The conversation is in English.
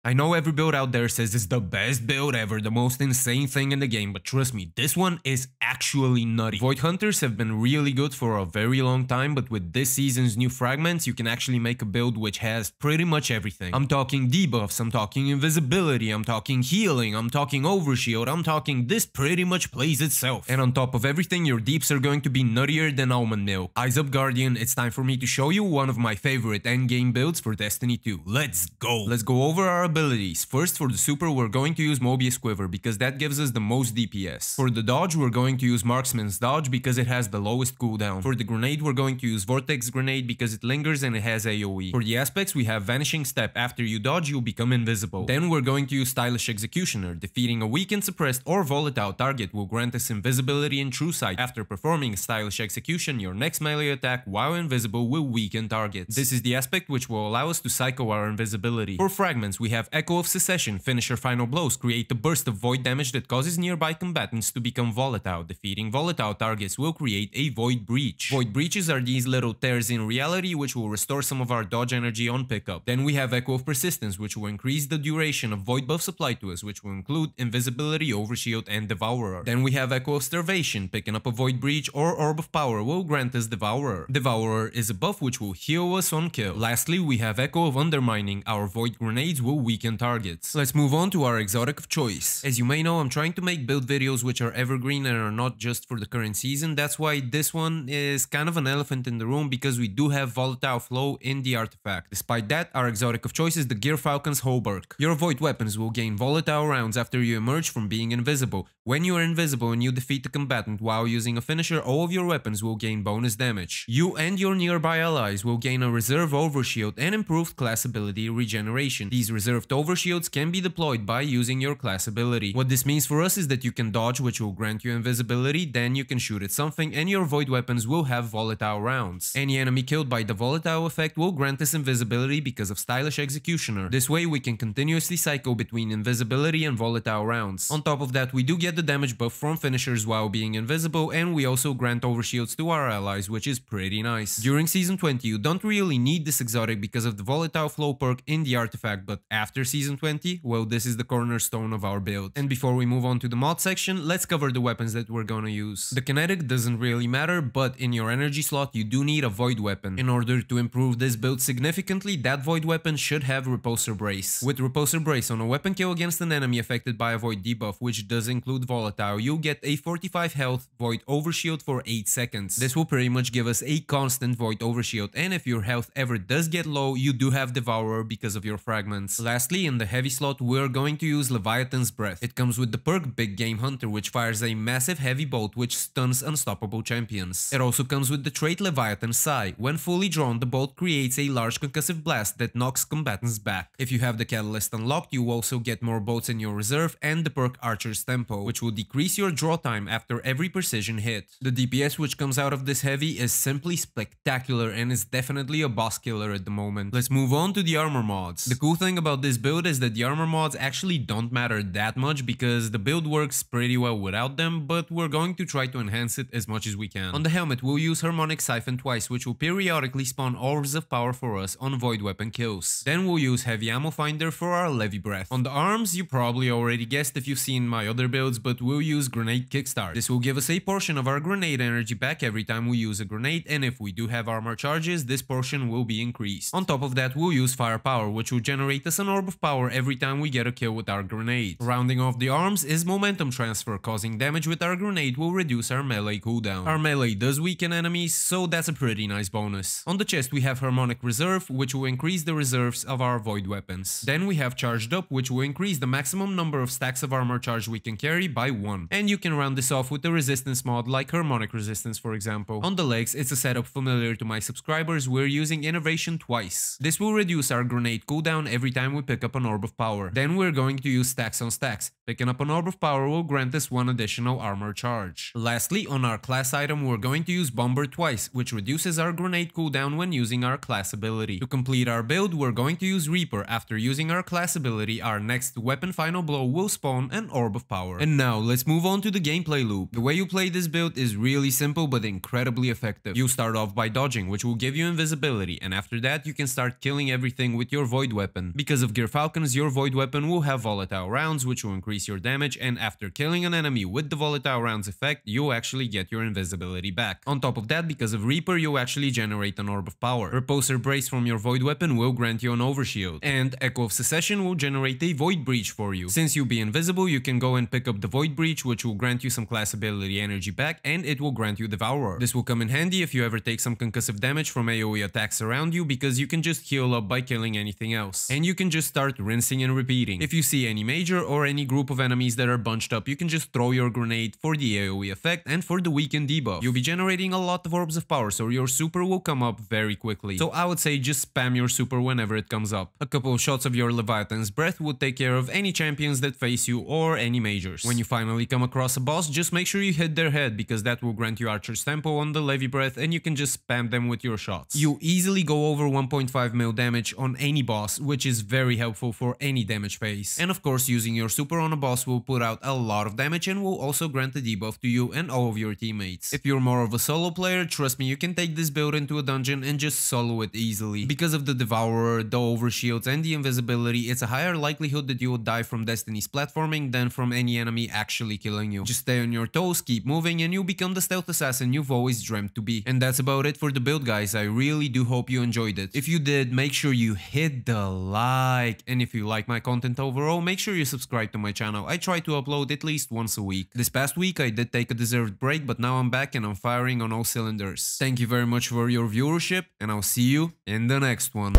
I know every build out there says it's the best build ever, the most insane thing in the game, but trust me, this one is actually nutty. Void Hunters have been really good for a very long time, but with this season's new Fragments, you can actually make a build which has pretty much everything. I'm talking debuffs, I'm talking invisibility, I'm talking healing, I'm talking overshield, I'm talking this pretty much plays itself. And on top of everything, your deeps are going to be nuttier than almond milk. Eyes up, Guardian, it's time for me to show you one of my favorite endgame builds for Destiny 2. Let's go! Let's go over our abilities. First, for the super, we're going to use Mobius Quiver because that gives us the most DPS. For the dodge, we're going to use Marksman's Dodge because it has the lowest cooldown. For the grenade, we're going to use Vortex Grenade because it lingers and it has AoE. For the aspects, we have Vanishing Step. After you dodge, you'll become invisible. Then we're going to use Stylish Executioner. Defeating a weakened, suppressed, or volatile target will grant us invisibility and true sight. After performing Stylish Execution, your next melee attack, while invisible, will weaken targets. This is the aspect which will allow us to psycho our invisibility. For Fragments, we have Echo of Secession. Finish your final blows, create a burst of void damage that causes nearby combatants to become volatile. Defeating volatile targets will create a Void Breach. Void Breaches are these little tears in reality which will restore some of our dodge energy on pickup. Then we have Echo of Persistence, which will increase the duration of void buffs applied to us, which will include invisibility, overshield, and Devourer. Then we have Echo of Starvation. Picking up a Void Breach or Orb of Power will grant us Devourer. Devourer is a buff which will heal us on kill. Lastly, we have Echo of Undermining. Our Void Grenades will weaken targets. Let's move on to our exotic of choice. As you may know, I'm trying to make build videos which are evergreen and are not just for the current season. That's why this one is kind of an elephant in the room, because we do have Volatile Flow in the artifact. Despite that, our exotic of choice is the Gear Falcon's Hauberk. Your void weapons will gain volatile rounds after you emerge from being invisible. When you are invisible and you defeat the combatant while using a finisher, all of your weapons will gain bonus damage. You and your nearby allies will gain a reserve overshield and improved class ability regeneration. These reserved overshields can be deployed by using your class ability. What this means for us is that you can dodge, which will grant you invisibility, then you can shoot at something and your void weapons will have volatile rounds. Any enemy killed by the volatile effect will grant us invisibility because of Stylish Executioner. This way we can continuously cycle between invisibility and volatile rounds. On top of that, we do get the damage buff from finishers while being invisible, and we also grant overshields to our allies, which is pretty nice. During Season 20, you don't really need this exotic because of the Volatile Flow perk in the artifact, but after Season 20, well, this is the cornerstone of our build. And before we move on to the mod section, let's cover the weapons that we're gonna use. The kinetic doesn't really matter, but in your energy slot, you do need a void weapon. In order to improve this build significantly, that void weapon should have Repulsor Brace. With Repulsor Brace, on a weapon kill against an enemy affected by a void debuff, which does include volatile, you'll get a 45 health void overshield for 8 seconds. This will pretty much give us a constant void overshield, and if your health ever does get low, you do have Devourer because of your fragments. Lastly, in the heavy slot, we're going to use Leviathan's Breath. It comes with the perk Big Game Hunter, which fires a massive heavy bolt which stuns unstoppable champions. It also comes with the trait Leviathan Sigh. When fully drawn, the bolt creates a large concussive blast that knocks combatants back. If you have the catalyst unlocked, you also get more bolts in your reserve and the perk Archer's Tempo, which will decrease your draw time after every precision hit. The DPS which comes out of this heavy is simply spectacular and is definitely a boss killer at the moment. Let's move on to the armor mods. The cool thing about this build is that the armor mods actually don't matter that much because the build works pretty well without them, but we're going to try to enhance it as much as we can. On the helmet, we'll use Harmonic Siphon twice, which will periodically spawn orbs of power for us on void weapon kills. Then we'll use Heavy Ammo Finder for our Levy Breath. On the arms, you probably already guessed if you've seen my other builds, but we'll use Grenade Kickstart. This will give us a portion of our grenade energy back every time we use a grenade, and if we do have armor charges, this portion will be increased. On top of that, we'll use Firepower, which will generate us an orb of power every time we get a kill with our grenade. Rounding off the arms is Momentum Transfer. Causing damage with our grenade will reduce our melee cooldown. Our melee does weaken enemies, so that's a pretty nice bonus. On the chest, we have Harmonic Reserve, which will increase the reserves of our void weapons. Then we have Charged Up, which will increase the maximum number of stacks of armor charge we can carry by 1. And you can round this off with a resistance mod like Harmonic Resistance, for example. On the legs, it's a setup familiar to my subscribers. We're using Innovation twice. This will reduce our grenade cooldown every time we pick up an orb of power. Then we're going to use stacks on stacks. Picking up an orb of power will grant us 1 additional armor charge. Lastly, on our class item, we're going to use Bomber twice, which reduces our grenade cooldown when using our class ability. To complete our build, we're going to use Reaper. After using our class ability, our next weapon final blow will spawn an orb of power. And now, let's move on to the gameplay loop. The way you play this build is really simple but incredibly effective. You start off by dodging, which will give you invisibility, and after that you can start killing everything with your void weapon. Because of Gear Falcons, your Void weapon will have volatile rounds, which will increase your damage, and after killing an enemy with the volatile rounds effect, you'll actually get your invisibility back. On top of that, because of Reaper, you'll actually generate an Orb of Power. Repulsor Brace from your Void weapon will grant you an Overshield, and Echo of Secession will generate a Void Breach for you. Since you'll be invisible, you can go and pick up the Void Breach, which will grant you some class ability energy back, and it will grant you Devourer. This will come in handy if you ever take some concussive damage from AoE attacks around you, because you can just heal up by killing anything else. And you can just start rinsing and repeating. If you see any major or any group of enemies that are bunched up, you can just throw your grenade for the AoE effect and for the weaken debuff. You'll be generating a lot of Orbs of Power, so your super will come up very quickly. So I would say just spam your super whenever it comes up. A couple of shots of your Leviathan's Breath would take care of any champions that face you or any majors. When you finally come across a boss, just make sure you hit their head, because that will grant you Archer's Tempo on the Levy Breath, and you can just spam them with your shots. You easily go over 1.5 mil damage on any boss, which is very helpful for any damage phase. And of course, using your super on a boss will put out a lot of damage and will also grant a debuff to you and all of your teammates. If you're more of a solo player, trust me, you can take this build into a dungeon and just solo it easily. Because of the Devourer, the Overshields, and the invisibility, it's a higher likelihood that you will die from Destiny's platforming than from any enemy actually killing you. Just stay on your toes, keep moving, and you'll become the stealth assassin you've always dreamt to be. And that's about it for the build, guys. I really do hope you enjoyed it. If you did, make sure you hit the like. And if you like my content overall, make sure you subscribe to my channel. I try to upload at least once a week. This past week I did take a deserved break, but now I'm back and I'm firing on all cylinders. Thank you very much for your viewership, and I'll see you in the next one.